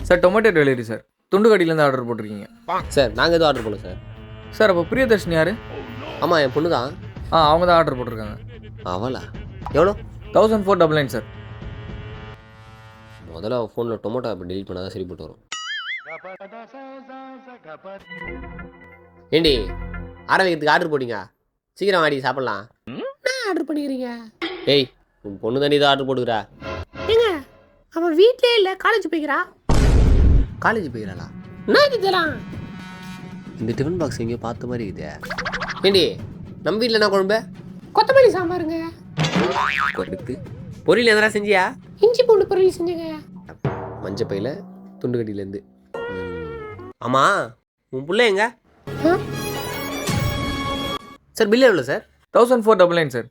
Sir tomato delivery sir. துண்டுகடியிலேருந்து order போட்டிருக்கீங்க. Sir நாங்கள் எதுவும் ஆர்டர் பண்ணோம் சார். சார் அப்போ பிரியதர்ஷினி யார்? ஆமாம் என் பொண்ணு தான். அவங்க தான் ஆர்டர் போட்டிருக்காங்க. அவளா? எவ்வளோ? 1499 சார். முதல்ல ஃபோனில் டொமேட்டோ ஆப் டெலிட் பண்ணால் தான் சரி போட்டு வரும். ஏண்டி ஆரம்பிக்கிறதுக்கு ஆர்டர் போட்டிங்க, சீக்கிரம் வாடி சாப்பிட்லாம். என்ன ஆர்டர் பண்ணிக்கிறீங்க? ஏய் உன் பொண்ணு தானே இதை ஆர்டர் போட்டுக்கிறா. ஏங்க அவன் வீட்லயே இல்லை, காலேஜ் போய்க்கிறா. காலேஜ் போய்க்கிறாளா? என்ன இது இதெல்லாம்? இந்த டிஃபன் பாக்ஸ் எங்கேயோ பார்த்த மாதிரி இருக்குதே. ஏண்டி நம்ம வீட்டில் என்ன குழம்பு? கொத்தமல்லி சாம்பாருங்க. கொருக்கு பொரியல் எதனா செஞ்சியா? இஞ்சி பூண்டு பொரியல் செஞ்சுங்க. மஞ்சள் பையில் துண்டுகடியிலேருந்து. ஆமாம் உன் பிள்ளை எங்க சார்? பில்லு எவ்வளோ சார்? 1499 சார்.